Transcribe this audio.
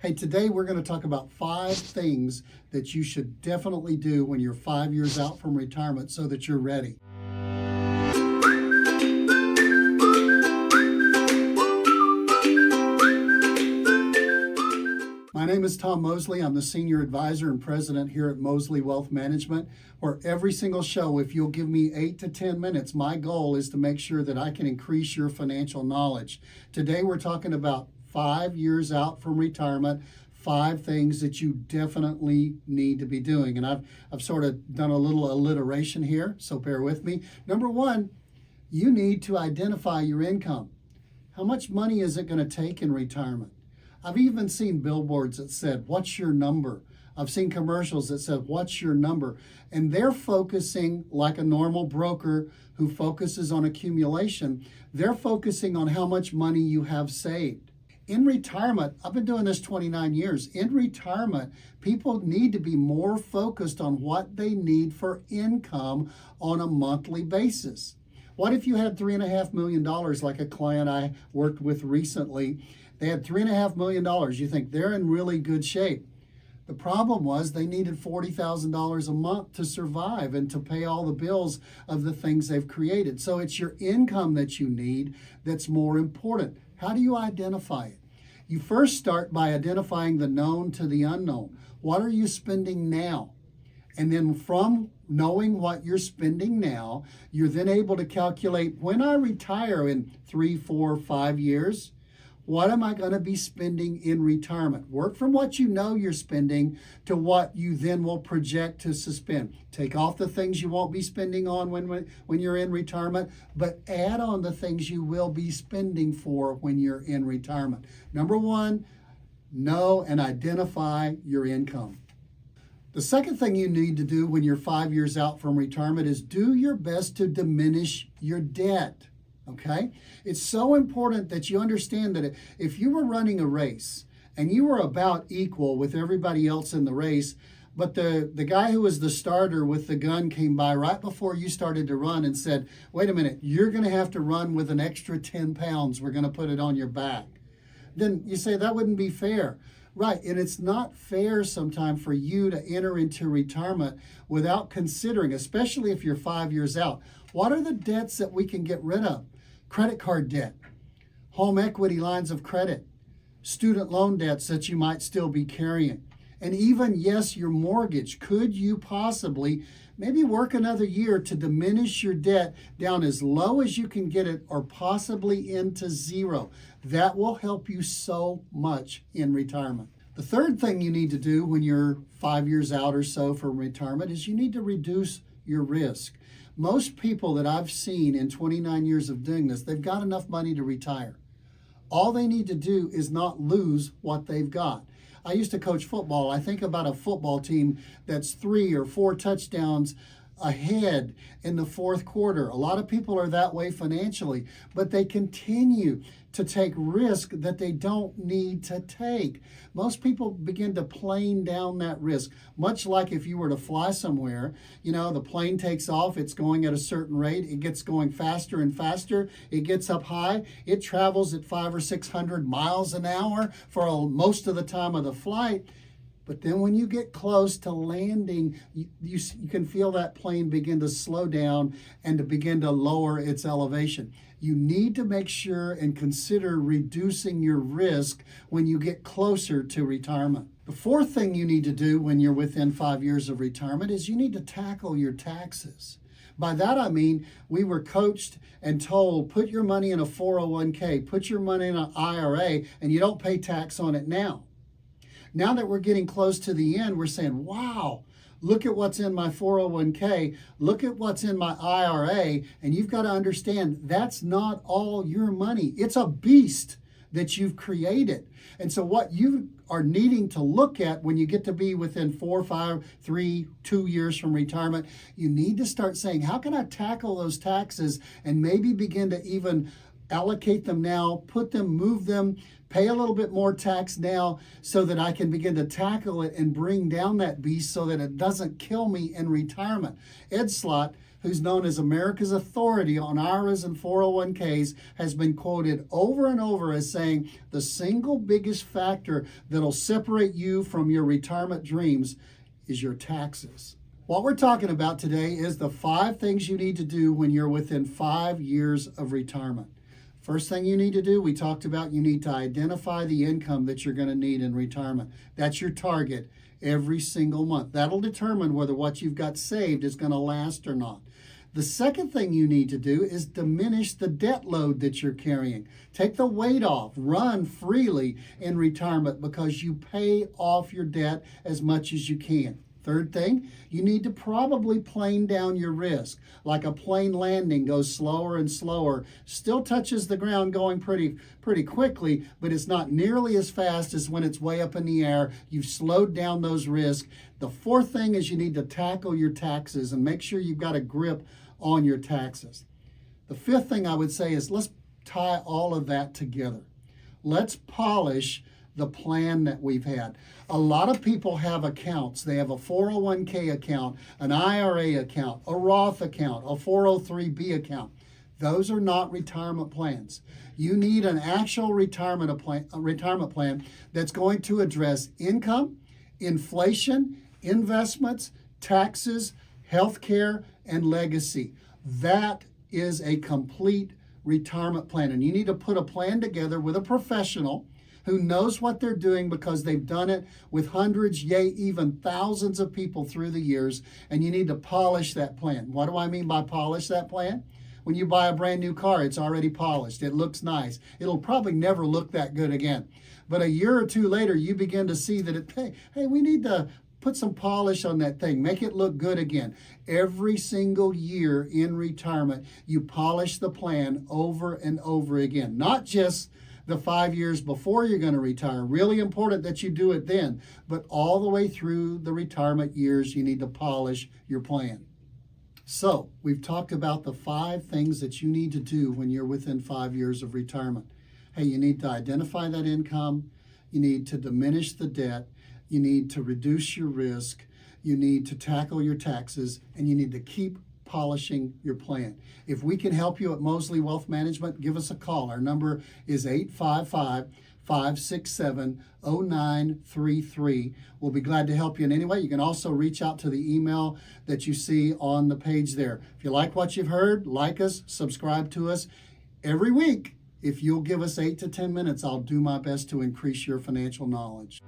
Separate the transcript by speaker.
Speaker 1: Hey, today we're going to talk about 5 things that you should definitely do when you're 5 years out from retirement so that you're ready. My name is Tom Mosley. I'm the Senior Advisor and President here at Mosley Wealth Management, where every single show, if you'll give me 8 to 10 minutes, my goal is to make sure that I can increase your financial knowledge. Today we're talking about 5 years out from retirement, 5 things that you definitely need to be doing. And I've sort of done a little alliteration here, so bear with me. Number 1, you need to identify your income. How much money is it going to take in retirement? I've even seen billboards that said, "What's your number?" I've seen commercials that said, "What's your number?" And they're focusing, like a normal broker who focuses on accumulation, they're focusing on how much money you have saved. In retirement, I've been doing this 29 years. In retirement, people need to be more focused on what they need for income on a monthly basis. What if you had $3.5 million, like a client I worked with recently? They had $3.5 million. You think they're in really good shape. The problem was they needed $40,000 a month to survive and to pay all the bills of the things they've created. So it's your income that you need that's more important. How do you identify it? You first start by identifying the known to the unknown. What are you spending now? And then from knowing what you're spending now, you're then able to calculate, when I retire in 3, 4, 5 years, what am I going to be spending in retirement? Work from what you know you're spending to what you then will project to suspend. Take off the things you won't be spending on when you're in retirement, but add on the things you will be spending for when you're in retirement. Number 1, know and identify your income. The second thing you need to do when you're 5 years out from retirement is do your best to diminish your debt. Okay? It's so important that you understand that if you were running a race and you were about equal with everybody else in the race, but the guy who was the starter with the gun came by right before you started to run and said, "Wait a minute, you're going to have to run with an extra 10 pounds. We're going to put it on your back." Then you say that wouldn't be fair. Right, and it's not fair sometimes for you to enter into retirement without considering, especially if you're 5 years out, what are the debts that we can get rid of? Credit card debt, home equity lines of credit, student loan debts that you might still be carrying, and even, yes, your mortgage. Could you possibly maybe work another year to diminish your debt down as low as you can get it, or possibly into zero? That will help you so much in retirement. The third thing you need to do when you're 5 years out or so from retirement is you need to reduce your risk. Most people that I've seen in 29 years of doing this, they've got enough money to retire. All they need to do is not lose what they've got. I used to coach football. I think about a football team that's 3 or 4 touchdowns ahead in the fourth quarter. A lot of people are that way financially, but they continue to take risk that they don't need to take. Most people begin to plane down that risk, much like if you were to fly somewhere. You know, the plane takes off, it's going at a certain rate, it gets going faster and faster, it gets up high, it travels at 500 or 600 miles an hour for most of the time of the flight. But then when you get close to landing, you can feel that plane begin to slow down and to begin to lower its elevation. You need to make sure and consider reducing your risk when you get closer to retirement. The fourth thing you need to do when you're within 5 years of retirement is you need to tackle your taxes. By that I mean, we were coached and told, put your money in a 401k, put your money in an IRA, and you don't pay tax on it now. Now that we're getting close to the end, we're saying, wow, look at what's in my 401k, look at what's in my IRA, and you've got to understand that's not all your money. It's a beast that you've created. And so what you are needing to look at when you get to be within 4, 5, 3, 2 years from retirement, you need to start saying, how can I tackle those taxes and maybe begin to even allocate them now, move them, pay a little bit more tax now so that I can begin to tackle it and bring down that beast so that it doesn't kill me in retirement. Ed Slott, who's known as America's authority on IRAs and 401ks, has been quoted over and over as saying the single biggest factor that'll separate you from your retirement dreams is your taxes. What we're talking about today is the 5 things you need to do when you're within 5 years of retirement. First thing you need to do, we talked about, you need to identify the income that you're going to need in retirement. That's your target every single month. That'll determine whether what you've got saved is going to last or not. The second thing you need to do is diminish the debt load that you're carrying. Take the weight off. Run freely in retirement because you pay off your debt as much as you can. Third thing, you need to probably plane down your risk. Like a plane landing goes slower and slower, still touches the ground going pretty quickly, but it's not nearly as fast as when it's way up in the air. You've slowed down those risks. The fourth thing is you need to tackle your taxes and make sure you've got a grip on your taxes. The fifth thing I would say is let's tie all of that together. Let's polish the plan that we've had. A lot of people have accounts. They have a 401k account, an IRA account, a Roth account, a 403b account. Those are not retirement plans. You need an actual retirement plan that's going to address income, inflation, investments, taxes, health care, and legacy. That is a complete retirement plan. And you need to put a plan together with a professional who knows what they're doing because they've done it with hundreds, yea, even thousands of people through the years, and you need to polish that plan. What do I mean by polish that plan? When you buy a brand new car, it's already polished. It looks nice. It'll probably never look that good again. But a year or two later, you begin to see that, hey, we need to put some polish on that thing, make it look good again. Every single year in retirement, you polish the plan over and over again, not just the 5 years before you're going to retire. Really important that you do it then, but all the way through the retirement years, you need to polish your plan. So we've talked about the 5 things that you need to do when you're within 5 years of retirement. Hey, you need to identify that income. You need to diminish the debt. You need to reduce your risk. You need to tackle your taxes, and you need to keep polishing your plan. If we can help you at Mosley Wealth Management, give us a call. Our number is 855-567-0933. We'll be glad to help you in any way. You can also reach out to the email that you see on the page there. If you like what you've heard, like us, subscribe to us. Every week, if you'll give us 8 to 10 minutes, I'll do my best to increase your financial knowledge.